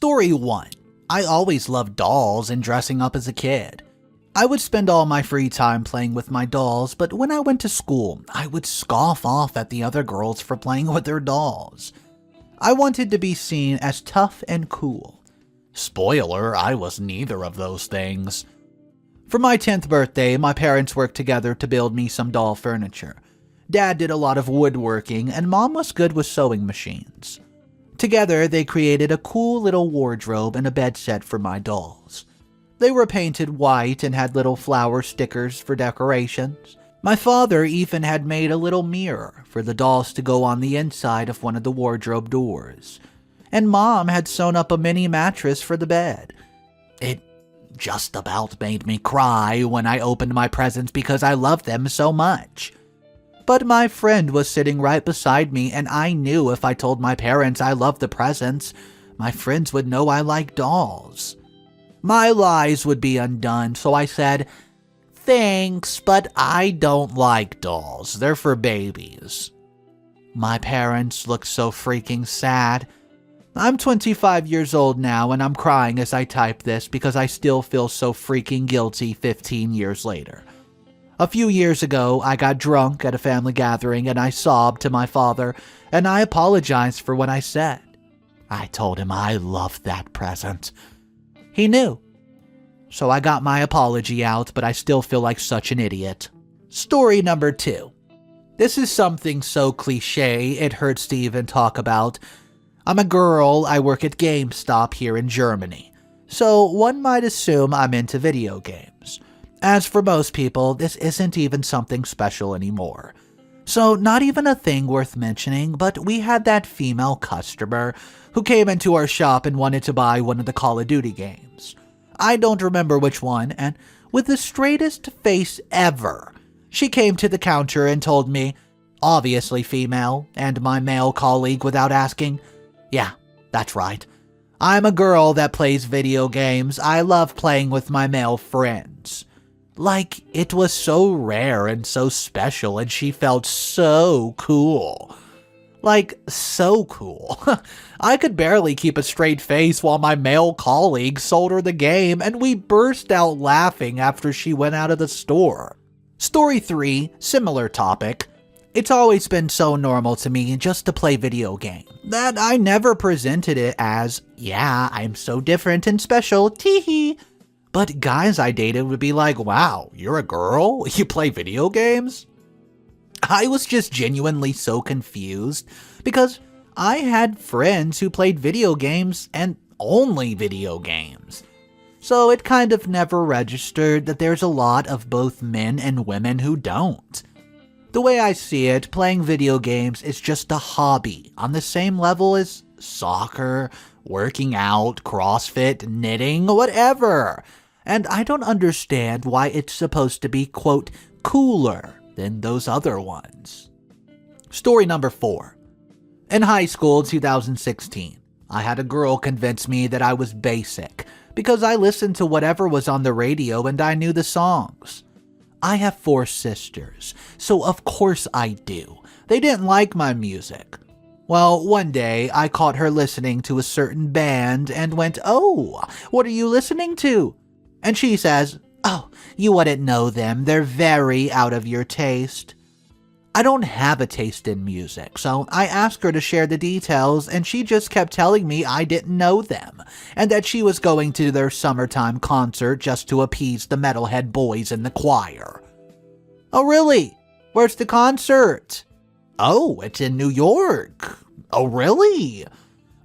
Story 1. I always loved dolls and dressing up as a kid. I would spend all my free time playing with my dolls, but when I went to school, I would scoff off at the other girls for playing with their dolls. I wanted to be seen as tough and cool. Spoiler, I was neither of those things. For my 10th birthday, my parents worked together to build me some doll furniture. Dad did a lot of woodworking, and Mom was good with sewing machines. Together, they created a cool little wardrobe and a bed set for my dolls. They were painted white and had little flower stickers for decorations. My father even had made a little mirror for the dolls to go on the inside of one of the wardrobe doors. And Mom had sewn up a mini mattress for the bed. It just about made me cry when I opened my presents because I loved them so much. But my friend was sitting right beside me, and I knew if I told my parents I loved the presents, my friends would know I like dolls. My lies would be undone, so I said, "Thanks, but I don't like dolls. They're for babies." My parents looked so freaking sad. I'm 25 years old now, and I'm crying as I type this because I still feel so freaking guilty 15 years later. A few years ago, I got drunk at a family gathering and I sobbed to my father, and I apologized for what I said. I told him I loved that present. He knew. So I got my apology out, but I still feel like such an idiot. Story number 2. This is something so cliche it hurts to even talk about. I'm a girl, I work at GameStop here in Germany, so one might assume I'm into video games. As for most people, this isn't even something special anymore. So not even a thing worth mentioning, but we had that female customer who came into our shop and wanted to buy one of the Call of Duty games. I don't remember which one, and with the straightest face ever, she came to the counter and told me, obviously female, and my male colleague without asking, "Yeah, that's right. I'm a girl that plays video games. I love playing with my male friends." Like, it was so rare and so special, and she felt so cool. Like, so cool. I could barely keep a straight face while my male colleague sold her the game, and we burst out laughing after she went out of the store. Story 3, similar topic. It's always been so normal to me just to play video games that I never presented it as, yeah, I'm so different and special, teehee. But guys I dated would be like, wow, you're a girl? You play video games? I was just genuinely so confused because I had friends who played video games and only video games. So it kind of never registered that there's a lot of both men and women who don't. The way I see it, playing video games is just a hobby on the same level as soccer, working out, CrossFit, knitting, whatever. And I don't understand why it's supposed to be, quote, cooler than those other ones. Story number 4. In high school, 2016, I had a girl convince me that I was basic because I listened to whatever was on the radio and I knew the songs. I have 4 sisters, so of course I do. They didn't like my music. Well, one day I caught her listening to a certain band and went, "Oh, what are you listening to?" And she says, "Oh, you wouldn't know them. They're very out of your taste." I don't have a taste in music, so I asked her to share the details, and she just kept telling me I didn't know them, and that she was going to their summertime concert just to appease the metalhead boys in the choir. "Oh, really? Where's the concert?" "Oh, it's in New York." "Oh, really?"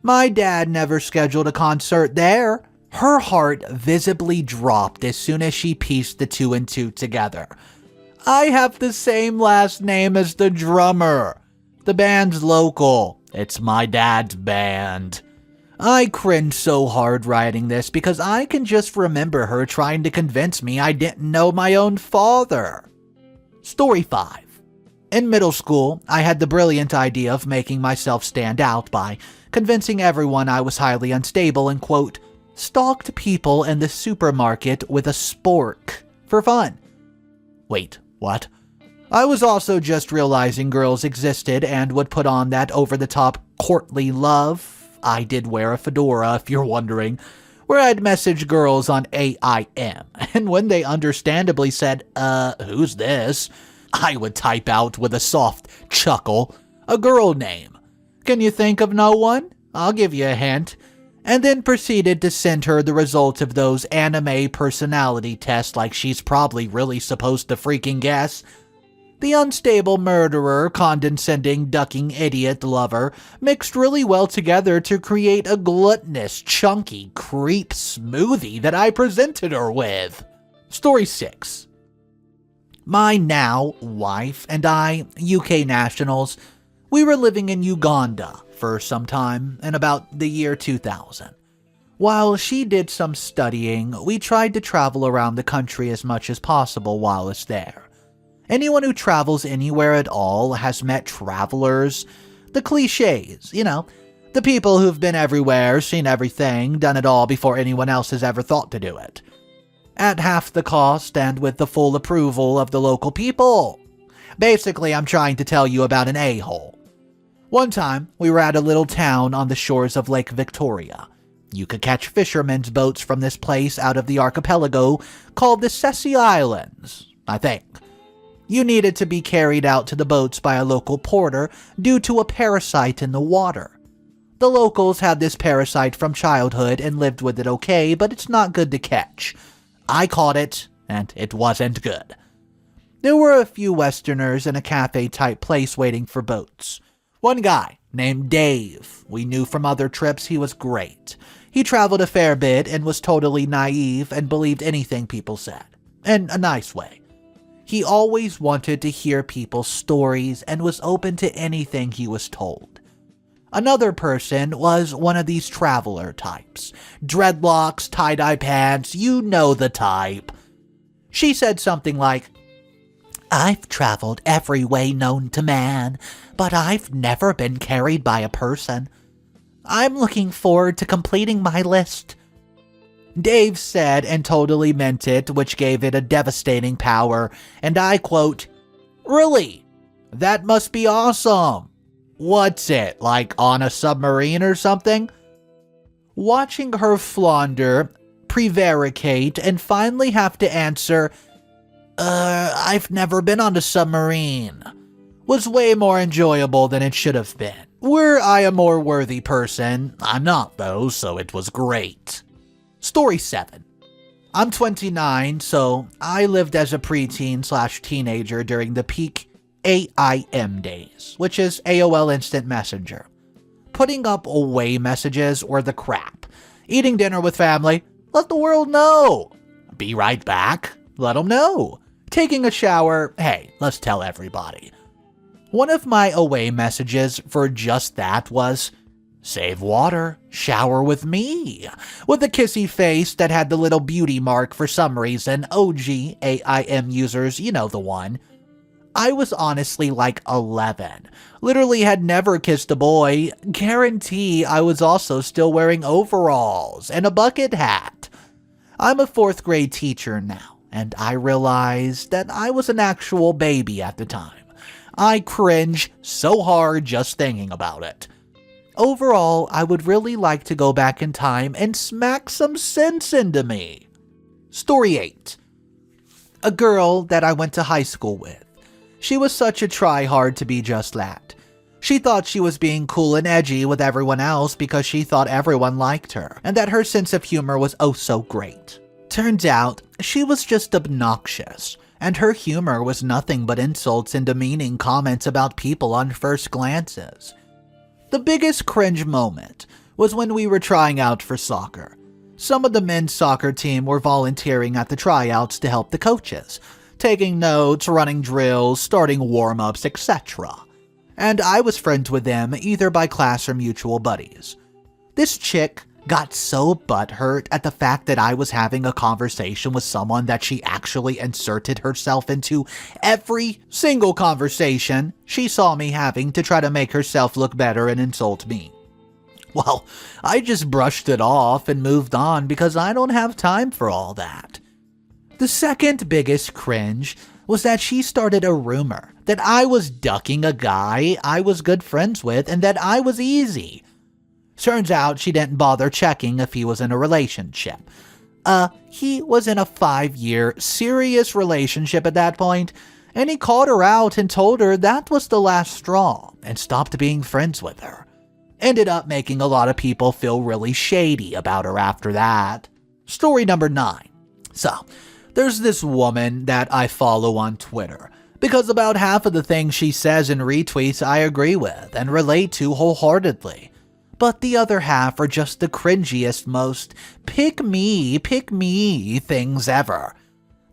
My dad never scheduled a concert there. Her heart visibly dropped as soon as she pieced the 2 and 2 together. I have the same last name as the drummer. The band's local. It's my dad's band. I cringe so hard writing this because I can just remember her trying to convince me I didn't know my own father. Story 5. In middle school, I had the brilliant idea of making myself stand out by convincing everyone I was highly unstable and, quote, stalked people in the supermarket with a spork for fun. Wait, what? I was also just realizing girls existed and would put on that over-the-top courtly love. I did wear a fedora, if you're wondering, where I'd message girls on AIM, and when they understandably said, who's this? I would type out with a soft chuckle, a girl name. Can you think of no one? I'll give you a hint. And then proceeded to send her the results of those anime personality tests like she's probably really supposed to freaking guess. The unstable murderer, condescending, ducking idiot lover mixed really well together to create a gluttonous, chunky, creep smoothie that I presented her with. Story 6. My now wife and I, UK nationals, we were living in Uganda for some time in about the year 2000. While she did some studying, we tried to travel around the country as much as possible while it's there. Anyone who travels anywhere at all has met travelers, the cliches, the people who've been everywhere, seen everything, done it all before anyone else has ever thought to do it. At half the cost and with the full approval of the local people. Basically, I'm trying to tell you about an a-hole. One time, we were at a little town on the shores of Lake Victoria. You could catch fishermen's boats from this place out of the archipelago called the Cessy Islands, I think. You needed to be carried out to the boats by a local porter due to a parasite in the water. The locals had this parasite from childhood and lived with it okay, but it's not good to catch. I caught it, and it wasn't good. There were a few Westerners in a cafe-type place waiting for boats. One guy, named Dave. We knew from other trips he was great. He traveled a fair bit and was totally naive and believed anything people said. In a nice way. He always wanted to hear people's stories and was open to anything he was told. Another person was one of these traveler types. Dreadlocks, tie-dye pants, you know the type. She said something like, "I've traveled every way known to man, but I've never been carried by a person. I'm looking forward to completing my list." Dave said and totally meant it, which gave it a devastating power, and I quote, "Really? That must be awesome. What's it, like on a submarine or something?" Watching her flounder, prevaricate, and finally have to answer, "I've never been on a submarine," was way more enjoyable than it should have been. Were I a more worthy person, I'm not though, so it was great. Story 7. I'm 29, so I lived as a preteen/teenager during the peak AIM days, which is AOL Instant Messenger. Putting up away messages were the crap. Eating dinner with family, let the world know. Be right back, let them know. Taking a shower, hey, let's tell everybody. One of my away messages for just that was, "Save water, shower with me," with a kissy face that had the little beauty mark for some reason. OG AIM users, you know the one. I was honestly like 11. Literally had never kissed a boy. Guarantee I was also still wearing overalls and a bucket hat. I'm a 4th grade teacher now, and I realized that I was an actual baby at the time. I cringe so hard just thinking about it. Overall, I would really like to go back in time and smack some sense into me. Story 8. A girl that I went to high school with. She was such a try-hard to be just that. She thought she was being cool and edgy with everyone else because she thought everyone liked her, and that her sense of humor was oh so great. Turns out, she was just obnoxious, and her humor was nothing but insults and demeaning comments about people on first glances. The biggest cringe moment was when we were trying out for soccer. Some of the men's soccer team were volunteering at the tryouts to help the coaches, taking notes, running drills, starting warm-ups, etc. And I was friends with them either by class or mutual buddies. This chick got so butthurt at the fact that I was having a conversation with someone that she actually inserted herself into every single conversation she saw me having to try to make herself look better and insult me. Well, I just brushed it off and moved on because I don't have time for all that. The second biggest cringe was that she started a rumor that I was ducking a guy I was good friends with and that I was easy. Turns out she didn't bother checking if he was in a relationship. He was in a 5-year serious relationship at that point, and he called her out and told her that was the last straw and stopped being friends with her. Ended up making a lot of people feel really shady about her after that. Story number 9. So, there's this woman that I follow on Twitter, because about half of the things she says and retweets I agree with and relate to wholeheartedly. But the other half are just the cringiest, most pick me things ever.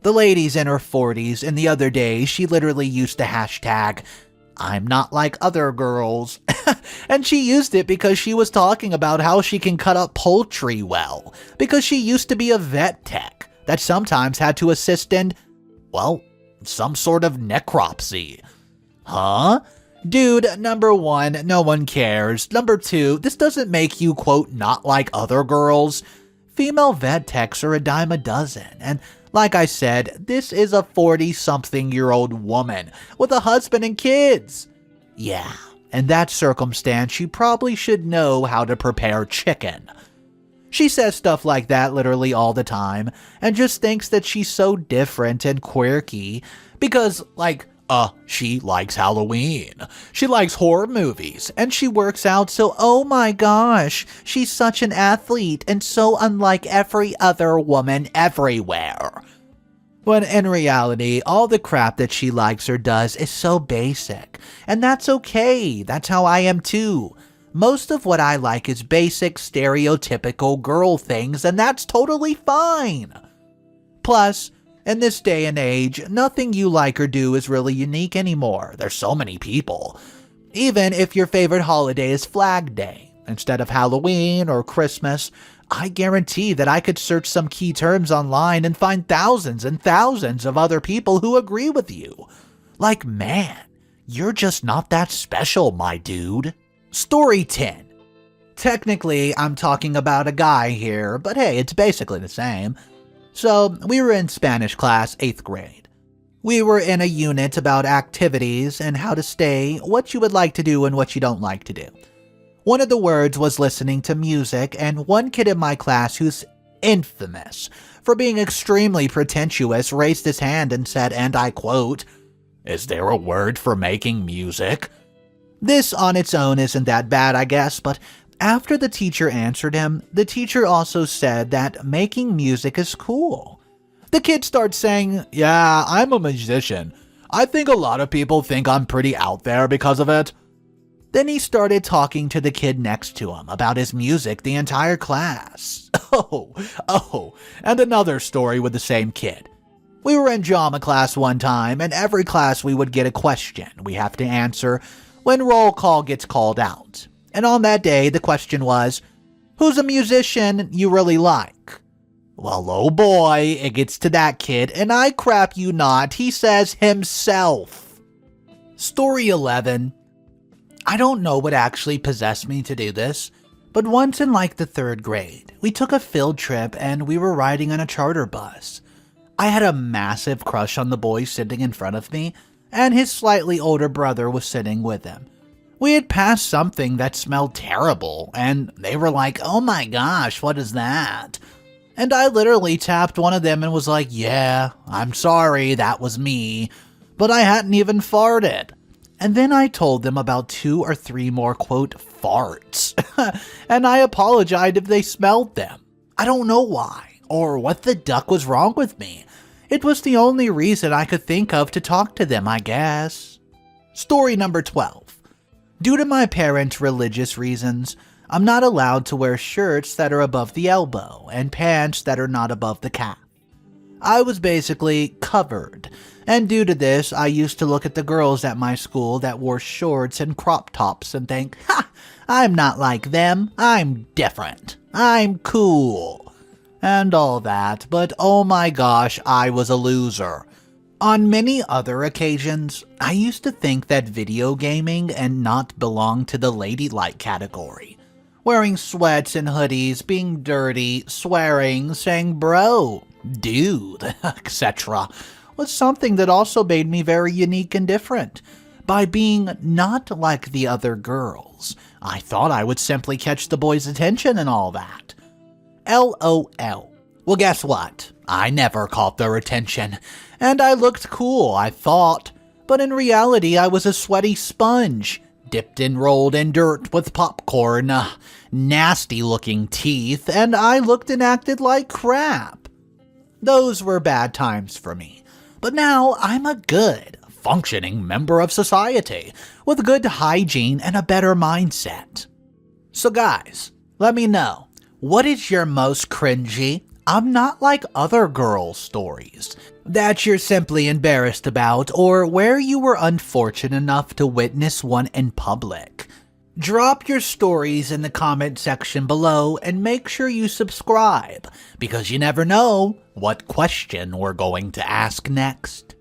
The lady's in her 40s, and the other day she literally used the hashtag, "I'm not like other girls." And she used it because she was talking about how she can cut up poultry well, because she used to be a vet tech that sometimes had to assist in, well, some sort of necropsy. Huh? Dude, number 1, no one cares. Number 2, this doesn't make you, quote, not like other girls. Female vet techs are a dime a dozen, and like I said, this is a 40-something-year-old woman with a husband and kids. Yeah, in that circumstance, you probably should know how to prepare chicken. She says stuff like that literally all the time, and just thinks that she's so different and quirky because, she likes Halloween, she likes horror movies, and she works out, so oh my gosh, she's such an athlete and so unlike every other woman everywhere. When in reality, all the crap that she likes or does is so basic, and that's okay, that's how I am too. Most of what I like is basic, stereotypical girl things, and that's totally fine. Plus, in this day and age, nothing you like or do is really unique anymore. There's so many people. Even if your favorite holiday is Flag Day instead of Halloween or Christmas, I guarantee that I could search some key terms online and find thousands and thousands of other people who agree with you. Like, man, you're just not that special, my dude. Story 10. Technically, I'm talking about a guy here, but hey, it's basically the same. So, we were in Spanish class, 8th grade. We were in a unit about activities and how to stay, what you would like to do and what you don't like to do. One of the words was listening to music, and one kid in my class who's infamous for being extremely pretentious raised his hand and said, and I quote, "Is there a word for making music?" This on its own isn't that bad, I guess, but after the teacher answered him, the teacher also said that making music is cool. The kid starts saying, "Yeah, I'm a musician. I think a lot of people think I'm pretty out there because of it." Then he started talking to the kid next to him about his music the entire class. And another story with the same kid. We were in drama class one time, and every class we would get a question we have to answer when roll call gets called out. And on that day, the question was, who's a musician you really like? Well, oh boy, it gets to that kid, and I crap you not, he says himself. Story 11. I don't know what actually possessed me to do this, but once in the 3rd grade, we took a field trip and we were riding on a charter bus. I had a massive crush on the boy sitting in front of me, and his slightly older brother was sitting with him. We had passed something that smelled terrible, and they were like, "Oh my gosh, what is that?" And I literally tapped one of them and was like, "Yeah, I'm sorry, that was me," but I hadn't even farted. And then I told them about 2 or 3 more, quote, farts, and I apologized if they smelled them. I don't know why, or what the duck was wrong with me. It was the only reason I could think of to talk to them, I guess. Story number 12. Due to my parents' religious reasons, I'm not allowed to wear shirts that are above the elbow and pants that are not above the calf. I was basically covered, and due to this, I used to look at the girls at my school that wore shorts and crop tops and think, "Ha! I'm not like them, I'm different, I'm cool," and all that, but oh my gosh, I was a loser. On many other occasions, I used to think that video gaming and not belong to the ladylike category. Wearing sweats and hoodies, being dirty, swearing, saying bro, dude, etc. was something that also made me very unique and different. by being not like the other girls. I thought I would simply catch the boys' attention and all that. LOL. Well, guess what? I never caught their attention, and I looked cool, I thought. But in reality, I was a sweaty sponge, dipped and rolled in dirt with popcorn, nasty-looking teeth, and I looked and acted like crap. Those were bad times for me. But now I'm a good, functioning member of society, with good hygiene and a better mindset. So guys, let me know, what is your most cringy, I'm not like other girls' stories that you're simply embarrassed about, or where you were unfortunate enough to witness one in public? Drop your stories in the comment section below and make sure you subscribe, because you never know what question we're going to ask next.